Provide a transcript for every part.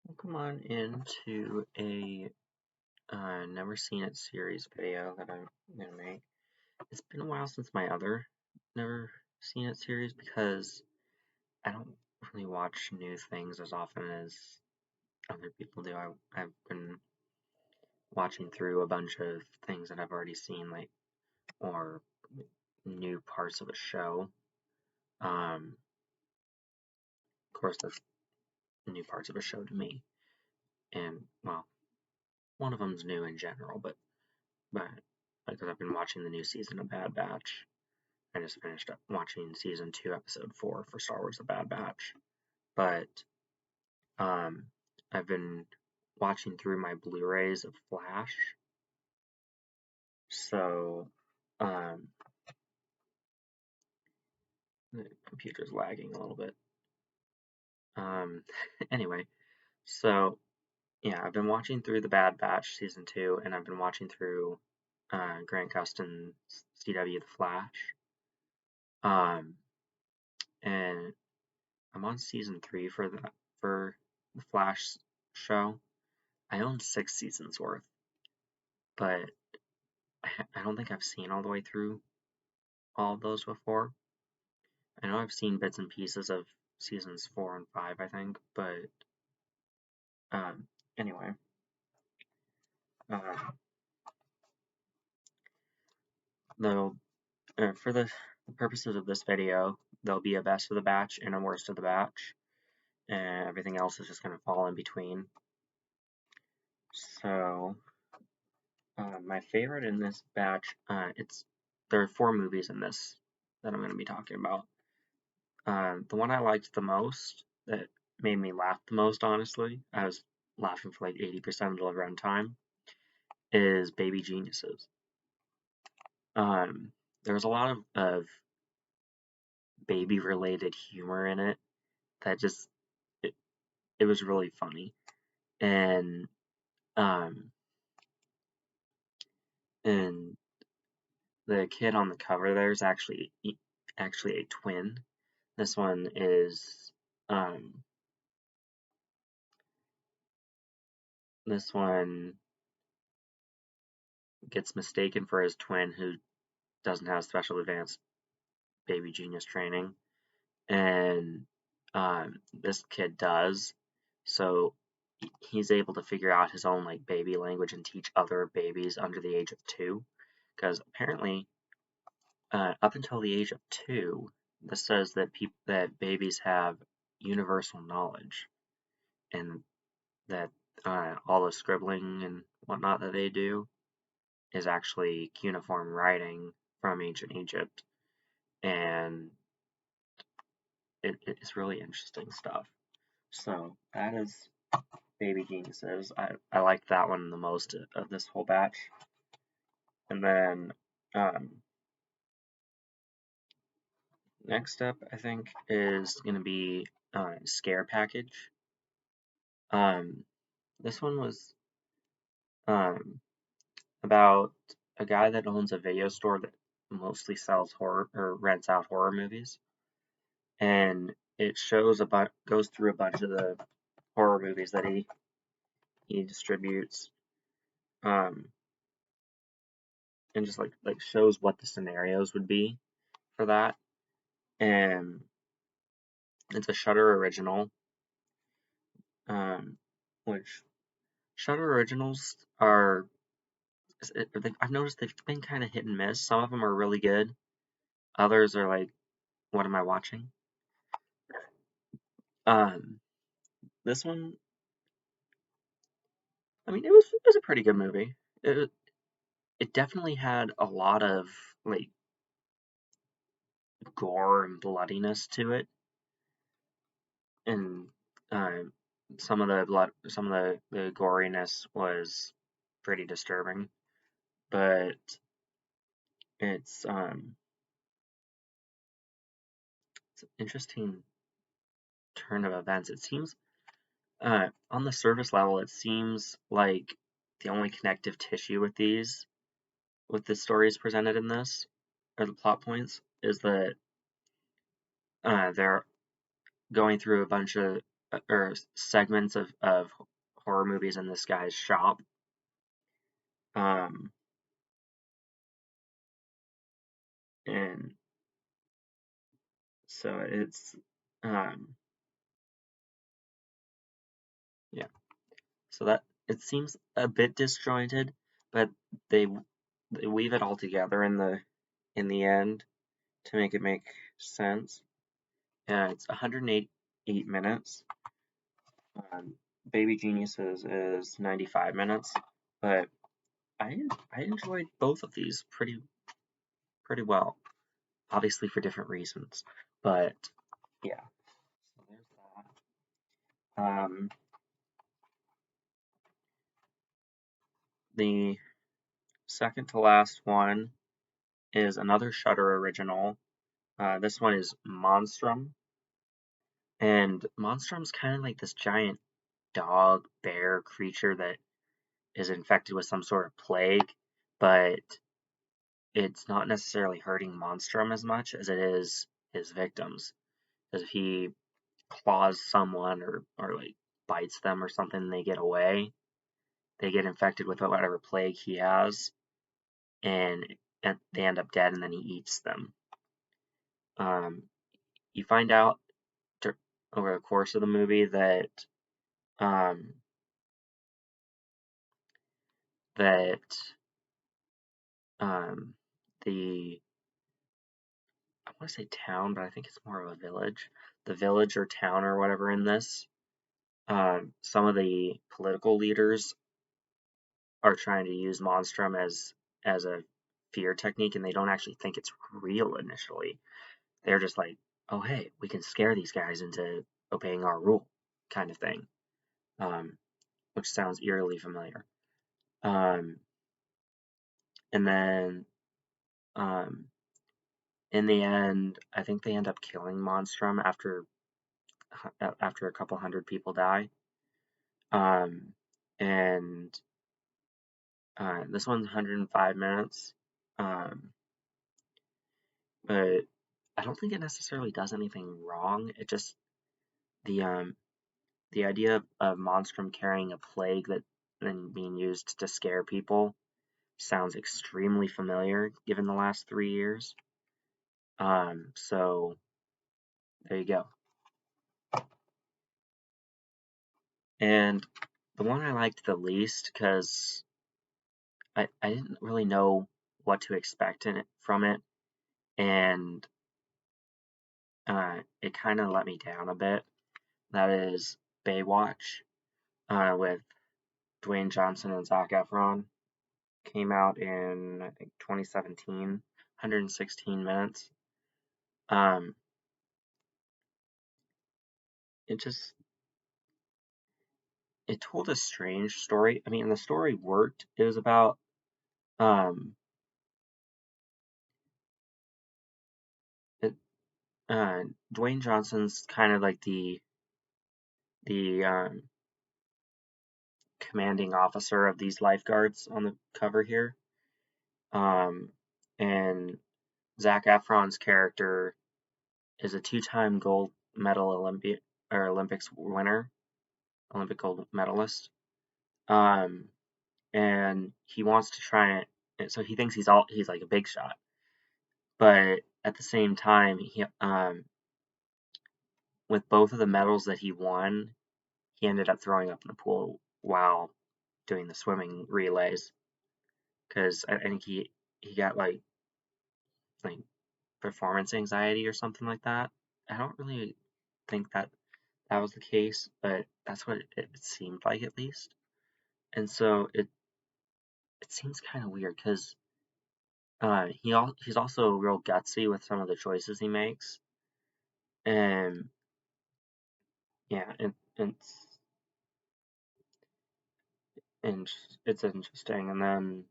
Welcome on into a never seen it series video that I'm gonna make. It's been a while since my other never seen it series because I don't really watch new things as often as other people do. I've been watching through a bunch of things that I've already seen, like or new parts of a show. Of course, that's new parts of a show to me, and well, one of them's new in general, but because I've been watching the new season of Bad Batch. I just finished up watching season 2, episode 4 for Star Wars: The Bad Batch. But um, I've been watching through my Blu-rays of Flash. So um, the computer's lagging a little bit. Anyway, so yeah, I've been watching through The Bad Batch season 2, and I've been watching through Grant Gustin's CW: The Flash. And I'm on season 3 for the Flash show. I own 6 seasons worth, but I don't think I've seen all the way through all of those before. I know I've seen bits and pieces of seasons 4 and 5, I think, but um, anyway. Uh, though, for the purposes of this video, there'll be a best of the batch and a worst of the batch, and everything else is just going to fall in between. So, my favorite in this batch, there are 4 movies in this that I'm going to be talking about. The one I liked the most, that made me laugh the most, honestly, I was laughing for like 80% of the runtime, is Baby Geniuses. There was a lot of baby-related humor in it that just, it, it was really funny. And, um, and the kid on the cover there is actually a twin. This one is, this one gets mistaken for his twin who doesn't have special advanced baby genius training, and this kid does. So he's able to figure out his own like baby language and teach other babies under the age of 2. Because apparently, up until the age of 2, this says that babies have universal knowledge, and that all the scribbling and whatnot that they do is actually cuneiform writing from ancient Egypt, and it's really interesting stuff. So that is Baby Geniuses. I liked that one the most of this whole batch. And then next up, I think, is going to be Scare Package. This one was about a guy that owns a video store that mostly sells horror or rents out horror movies, and it goes through a bunch of the horror movies that he distributes, and just like shows what the scenarios would be for that. And it's a Shudder original, which Shudder originals are. I've noticed they've been kind of hit and miss. Some of them are really good. Others are like, what am I watching? Um, this one, I mean, it was a pretty good movie. It definitely had a lot of like gore and bloodiness to it, and um, some of the goriness was pretty disturbing. But it's it's an interesting turn of events. It seems on the surface level, it seems like the only connective tissue with the stories presented in this, or the plot points, is that they're going through a bunch of or segments of horror movies in this guy's shop. Um, and so it's yeah. So that it seems a bit disjointed, but they they weave it all together in the end to make sense. Yeah, it's 108 minutes. Baby Geniuses is 95 minutes, but I enjoyed both of these pretty well. Obviously for different reasons, but yeah. So there's that. The second to last one is another Shudder original. This one is Monstrum, and Monstrum's kind of like this giant dog bear creature that is infected with some sort of plague, but it's not necessarily hurting Monstrum as much as it is his victims. Because if he claws someone or like bites them or something and they get away, they get infected with whatever plague he has, and they end up dead, and then he eats them. Um, you find out over the course of the movie that um, that um, the I want to say town, but I think it's more of a village. The village or town or whatever in this, some of the political leaders are trying to use Monstrum as a fear technique, and they don't actually think it's real initially. They're just like, oh hey, we can scare these guys into obeying our rule, kind of thing, um, which sounds eerily familiar. Um, and then um, in the end, I think they end up killing Monstrum after a couple hundred people die. Um, and this one's 105 minutes. Um, but I don't think it necessarily does anything wrong. It just the the idea of Monstrum carrying a plague that then being used to scare people sounds extremely familiar given the last 3 years. So there you go. And the one I liked the least because I didn't really know what to expect from it, and it kind of let me down a bit. That is Baywatch with Dwayne Johnson and Zac Efron. Came out in I think 2017, 116 minutes. Um, it just it told a strange story. I mean, the story worked. It was about um, it, Dwayne Johnson's kind of like the commanding officer of these lifeguards on the cover here. And Zac Efron's character is a two-time gold medal Olympics winner, Olympic gold medalist. Um, and he wants to try it. So he thinks he's like a big shot, but at the same time, he with both of the medals that he won, he ended up throwing up in the pool while doing the swimming relays because I think he got like performance anxiety or something like that. I don't really think that was the case, but that's what it seemed like at least. And so it seems kind of weird because he's also real gutsy with some of the choices he makes, and yeah, and it's interesting. And then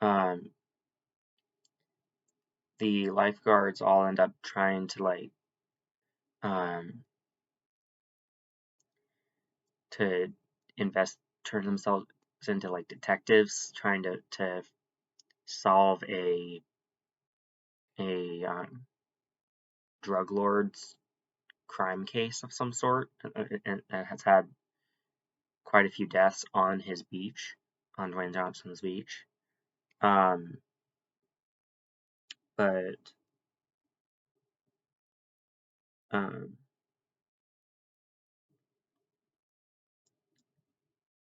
um, the lifeguards all end up trying to um, to invest turn themselves into like detectives trying to solve a drug lord's crime case of some sort, and has had quite a few deaths on his beach, on Dwayne Johnson's beach. But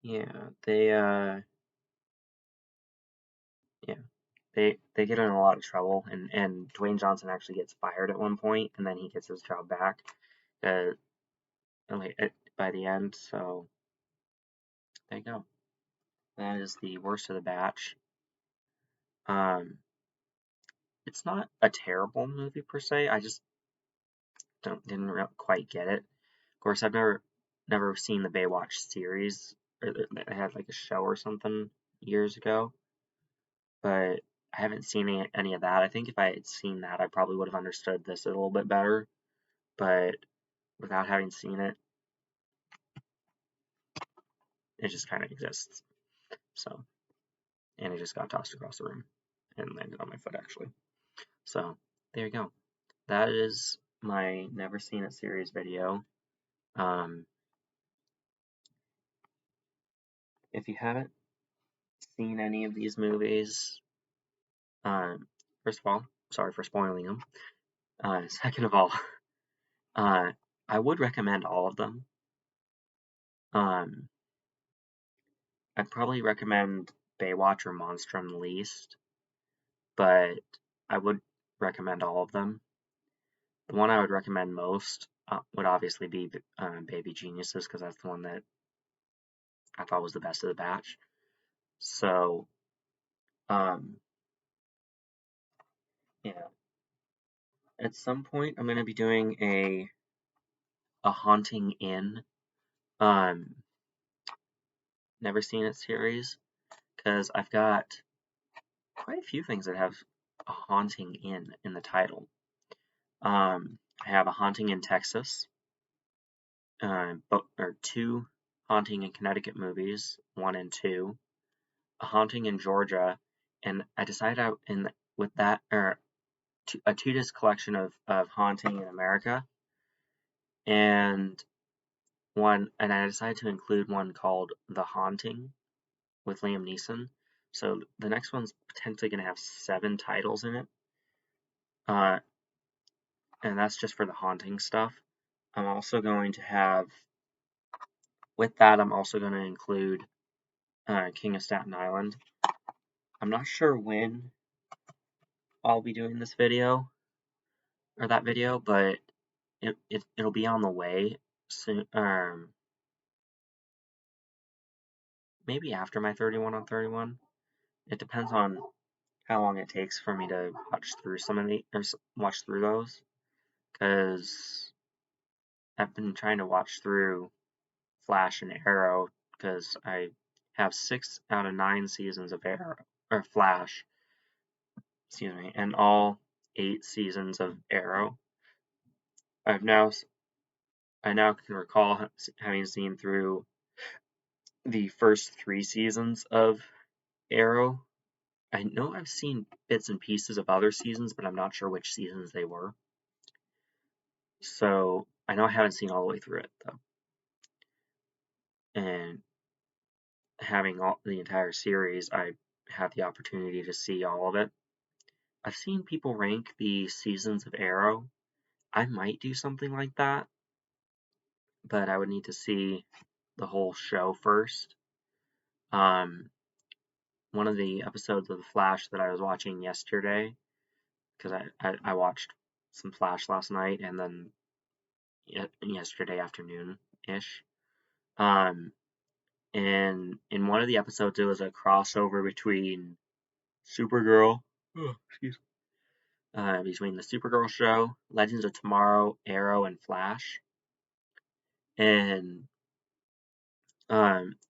yeah, they get in a lot of trouble, and Dwayne Johnson actually gets fired at one point, and then he gets his job back by the end. So there you go. That is the worst of the batch. It's not a terrible movie per se. I just didn't quite get it. Of course, I've never seen the Baywatch series, or they had like a show or something years ago, but I haven't seen any of that. I think if I had seen that, I probably would have understood this a little bit better, but without having seen it, it just kind of exists. So, and it just got tossed across the room and landed on my foot actually. So there you go. That is my never seen it series video. If you haven't seen any of these movies, first of all, sorry for spoiling them. Second of all, I would recommend all of them. I'd probably recommend Baywatch or Monstrum the least, but I would recommend all of them. The one I would recommend most would obviously be Baby Geniuses, because that's the one that I thought was the best of the batch. So, yeah. At some point, I'm going to be doing a Haunting Inn, never seen it series, because I've got quite a few things that have a haunting in the title. I have A Haunting in Texas, or 2 Haunting in Connecticut movies, 1 and 2, A Haunting in Georgia, and I decided with that, or a 2-disc collection of Haunting in America, and I decided to include one called The Haunting with Liam Neeson. So the next one's potentially going to have 7 titles in it, and that's just for the haunting stuff. I'm also going to have, with that, I'm also going to include King of Staten Island. I'm not sure when I'll be doing this video, or that video, but it'll be on the way soon, maybe after my 31 on 31. It depends on how long it takes for me to watch through watch through those, because I've been trying to watch through Flash and Arrow, because I have 6 out of 9 seasons of Arrow, or Flash, excuse me, and all 8 seasons of Arrow. I now can recall having seen through the first 3 seasons of Arrow. I know I've seen bits and pieces of other seasons, but I'm not sure which seasons they were. So I know I haven't seen all the way through it though. And having the entire series, I had the opportunity to see all of it. I've seen people rank the seasons of Arrow. I might do something like that, but I would need to see the whole show first. One of the episodes of The Flash that I was watching yesterday, because I watched some Flash last night and then yesterday afternoon-ish. And in one of the episodes, it was a crossover between Supergirl, between the Supergirl show, Legends of Tomorrow, Arrow, and Flash. And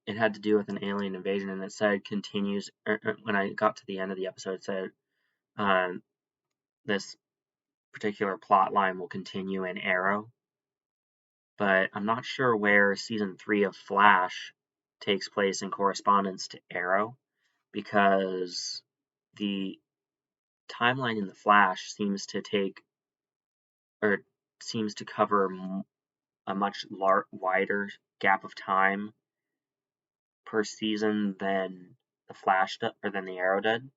it had to do with an alien invasion, and it said continues. When I got to the end of the episode, it said this particular plot line will continue in Arrow, but I'm not sure where season 3 of Flash takes place in correspondence to Arrow, because the timeline in the Flash seems to take, or seems to cover a much wider gap of time per season than the Flash or than the Arrow did.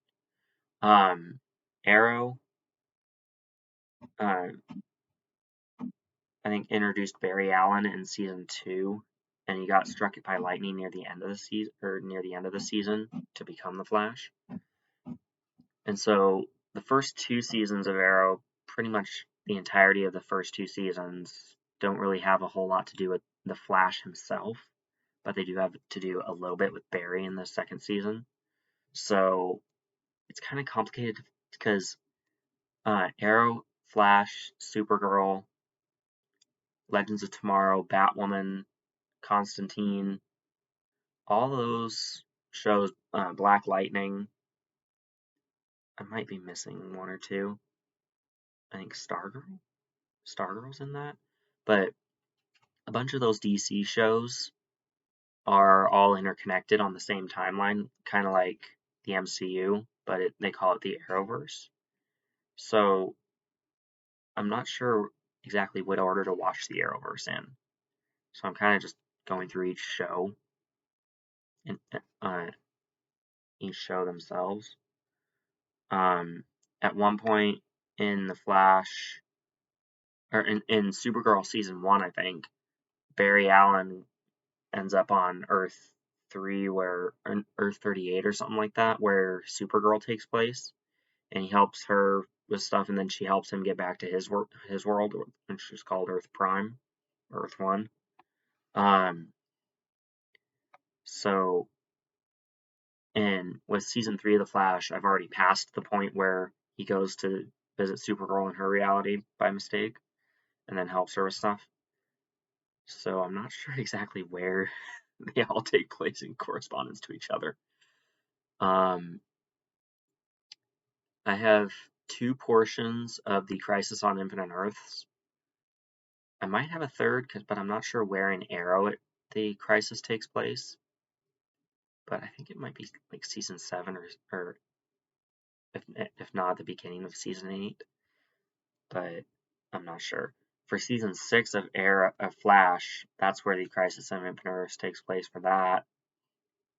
Arrow, I think, introduced Barry Allen in season 2, and he got struck by lightning near the end of the season to become the Flash. And so the first 2 seasons of Arrow, pretty much the entirety of the first 2 seasons, don't really have a whole lot to do with the Flash himself, but they do have to do a little bit with Barry in the second season. So it's kind of complicated because Arrow, Flash, Supergirl, Legends of Tomorrow, Batwoman, Constantine, all those shows, Black Lightning, I might be missing 1 or 2. I think Stargirl's in that, but a bunch of those DC shows are all interconnected on the same timeline, kind of like the MCU, but they call it the Arrowverse. So I'm not sure exactly what order to watch the Arrowverse in. So I'm kind of just going through each show and each show themselves. At one point in the Flash, or in Supergirl season 1, I think, Barry Allen ends up on Earth 3 or Earth 38 or something like that, where Supergirl takes place, and he helps her with stuff, and then she helps him get back to his world, which is called Earth Prime, Earth 1. So, and with season 3 of The Flash, I've already passed the point where he goes to visit Supergirl in her reality by mistake, and then helps her with stuff. So I'm not sure exactly where they all take place in correspondence to each other. I have 2 portions of the Crisis on Infinite Earths. I might have a third, but I'm not sure where in Arrow the crisis takes place. But I think it might be like season 7 or if not the beginning of season 8. But I'm not sure. For season 6 of Flash, that's where the Crisis on Infinite Earths takes place for that,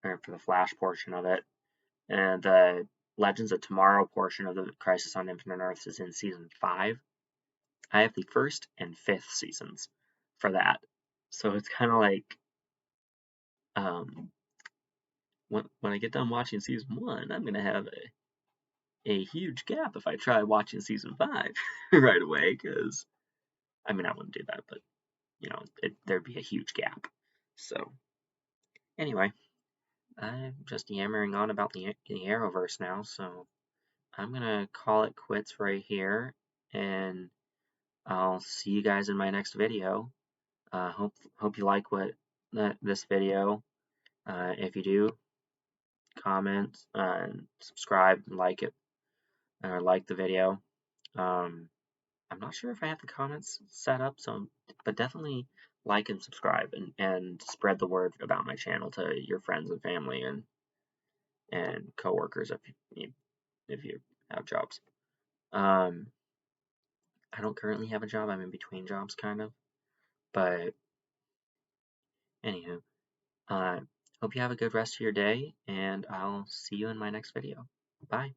or for the Flash portion of it. And the Legends of Tomorrow portion of the Crisis on Infinite Earths is in season 5. I have the 1st and 5th seasons for that. So it's kind of like, when I get done watching season 1, I'm going to have a huge gap if I try watching season 5 right away, because, I mean, I wouldn't do that, but, there'd be a huge gap. So, anyway, I'm just yammering on about the Arrowverse now, so I'm going to call it quits right here, and I'll see you guys in my next video. Hope you like this video. If you do, comment and subscribe and like it, or like the video. I'm not sure if I have the comments set up, but definitely like and subscribe and spread the word about my channel to your friends and family and coworkers if you have jobs. I don't currently have a job. I'm in between jobs, kind of. But anywho, hope you have a good rest of your day, and I'll see you in my next video. Bye.